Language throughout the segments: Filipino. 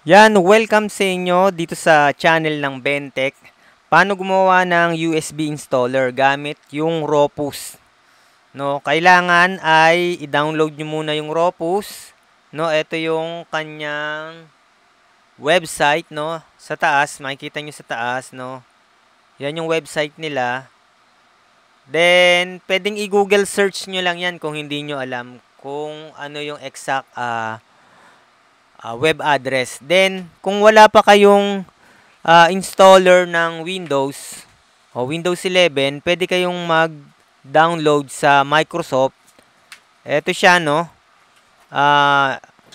Yan, welcome sa inyo dito sa channel ng Bentech. Paano gumawa ng USB installer gamit yung Ropus. No, kailangan ay i-download nyo muna yung Ropus. No, ito yung kanyang website, no. Sa taas, makikita nyo sa taas, no. Yan yung website nila. Then, pwedeng i-Google search nyo lang yan kung hindi nyo alam kung ano yung exact web address. Then, kung wala pa kayong installer ng Windows o Windows 11, pwede kayong mag-download sa Microsoft. Ito siya, no?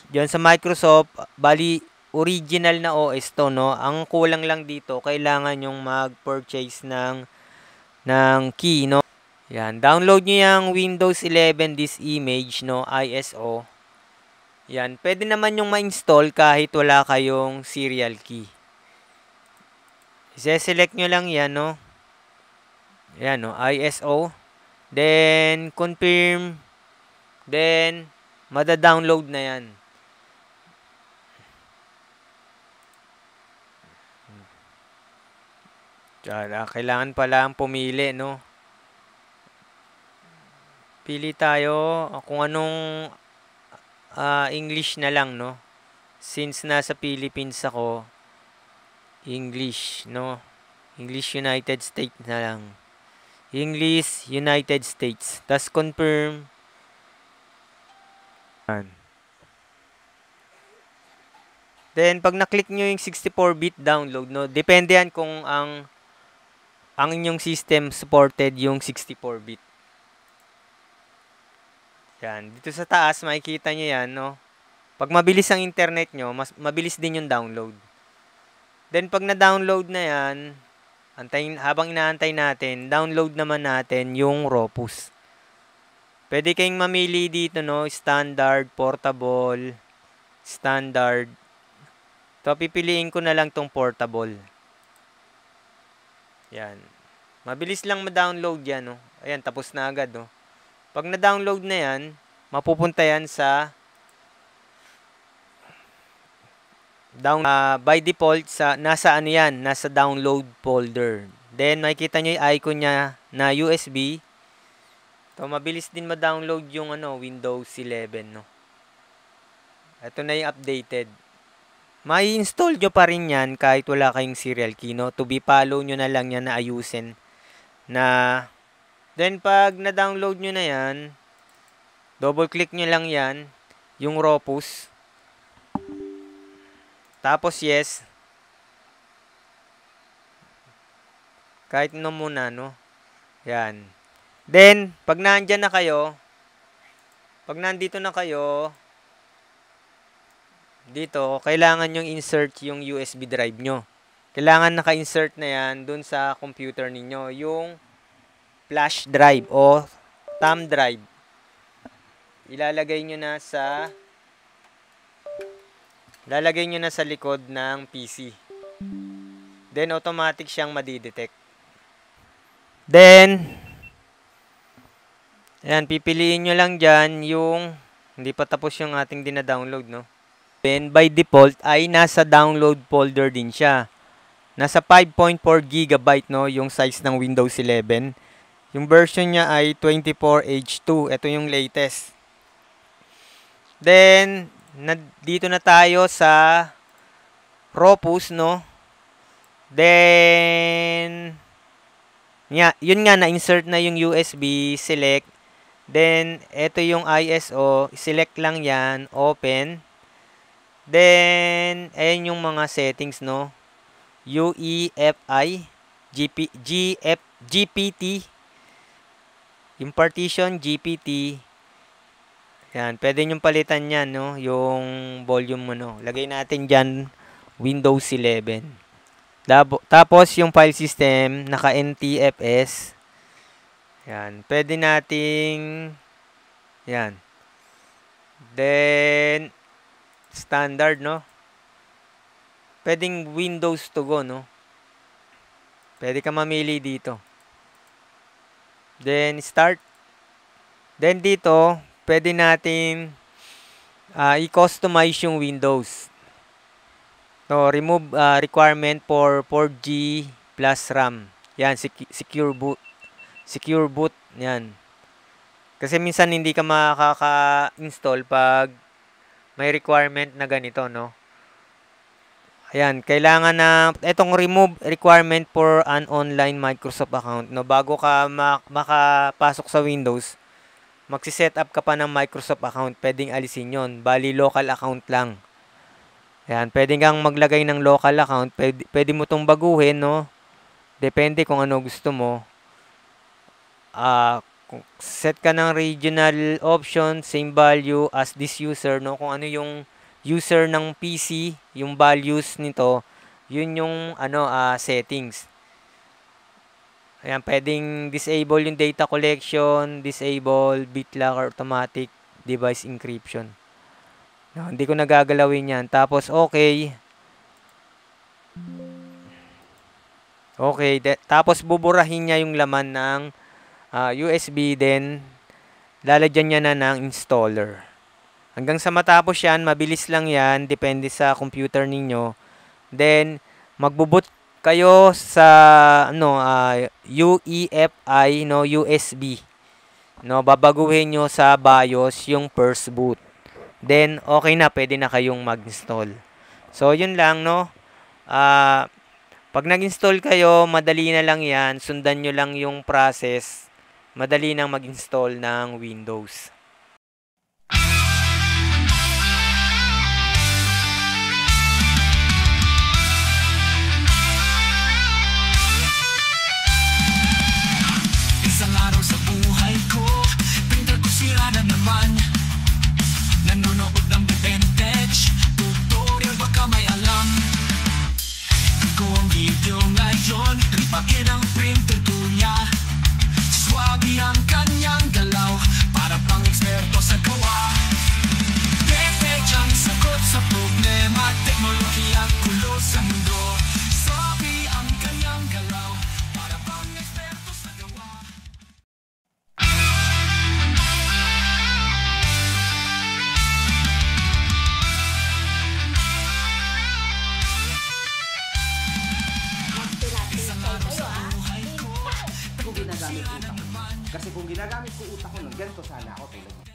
Diyan sa Microsoft, bali original na OS to, no? Ang kulang lang dito, kailangan yung mag-purchase ng key, no? Yan, download niyo yung Windows 11 this image, no? ISO. Yan, pwede naman yung ma-install kahit wala kayong serial key. I-select nyo lang yan, no? Yan, no? ISO. Then, confirm. Then, mada-download na yan. Kailangan pala pumili, no? Pili tayo kung anong English na lang, no? Since nasa Philippines ako, English, no? English United States na lang. English United States. Tapos confirm. Then, pag na-click nyo yung 64-bit download, no? Depende yan kung ang inyong system supported yung 64-bit. Yan. Dito sa taas, makikita nyo yan, no? Pag mabilis ang internet nyo, mas mabilis din yung download. Then, pag na-download na yan, habang inaantay natin, download naman natin yung Ropus. Pwede kayong mamili dito, no? Standard, portable, standard. So, pipiliin ko na lang tong portable. Yan. Mabilis lang ma-download yan, no? Ayan, tapos na agad, no? Pag na-download na yan, mapupunta yan sa by default nasa ano yan, nasa download folder. Then makikita nyo yung icon niya na USB. To mabilis din ma-download yung Windows 11, no. Ito na yung updated. Mai-install nyo pa rin yan kahit wala kayong serial key, no. To be follow nyo na lang yan na ayusin. Then pag na-download nyo na yan, double click nyo lang yan, yung Ropus. Tapos yes. Kahit no muna, no. Yan. Then, pag nandyan na kayo, pag nandito na kayo, dito, kailangan yung insert yung USB drive nyo. Kailangan naka-insert na yan dun sa computer ninyo. Yung flash drive o thumb drive. Ilalagay nyo na sa likod ng PC. Then, automatic siyang madidetect. Then, ayan, pipiliin nyo lang dyan yung hindi pa tapos yung ating dina-download, no? Then, by default, ay nasa download folder din siya. Nasa 5.4 GB, no? Yung size ng Windows 11. Yung version niya ay 24H2. Ito yung latest. Then, dito na tayo sa Ropus, no? Then, yun nga, na-insert na yung USB, select. Then, ito yung ISO, select lang yan, open. Then, ayan yung mga settings, no? UEFI, GPT, yung partition, GPT. Yan, pwede nyong palitan yan, no? Yung volume mo, no? Lagay natin dyan, Windows 11. Tapos, yung file system, naka NTFS. Yan, pwede nating, yan. Then, standard, no? Pwedeng Windows to go, no? Pwede ka mamili dito. Then, start. Then, dito, pwede natin i-customize yung Windows. No, remove requirement for 4G plus RAM. Yan, secure boot. Secure boot. Yan. Kasi minsan hindi ka makaka-install pag may requirement na ganito, no? Ayan, kailangan na itong remove requirement for an online Microsoft account, no? Bago ka makapasok sa Windows, magsi-set up ka pa ng Microsoft account, pwedeng alisin 'yon. Bali local account lang. Ayan, pwedeng kang maglagay ng local account, pwede mo tong baguhin, no? Depende kung ano gusto mo. Set ka ng regional option, same value as this user, no? Kung ano yung user ng PC, yung values nito, yun yung settings. Ayan, pwedeng disable yung data collection, disable BitLock or automatic device encryption. No, hindi ko nagagalawin yan. Tapos okay. Okay, tapos buburahin niya yung laman ng USB, then lalagyan niya na ng installer. Hanggang sa matapos yan, mabilis lang yan, depende sa computer ninyo. Then, magbuboot kayo sa UEFI, no, USB. No, babaguhin nyo sa BIOS yung first boot. Then, okay na, pwede na kayong mag-install. So, yun lang, no. Pag nag-install kayo, madali na lang yan. Sundan nyo lang yung process. Madali nang mag-install ng Windows. Isang araw sa buhay ko, printer ko sira na naman. Nanonood ng vintage tutorial, baka may alam. Ko ang video ngayon, ripakin ang printer ko niya. Swabe ang kanyang galaw, para pang eksperto sa gawa. Vintage ang sagot sa problema, teknolohiya kulo sa mundo. Swabe ang kanyang galaw, para pang eksperto sa gawa. Kung ginagamit ko utak ko. Kasi kung ginagamit ko utak ko nun, ganito sana ako tulad mo.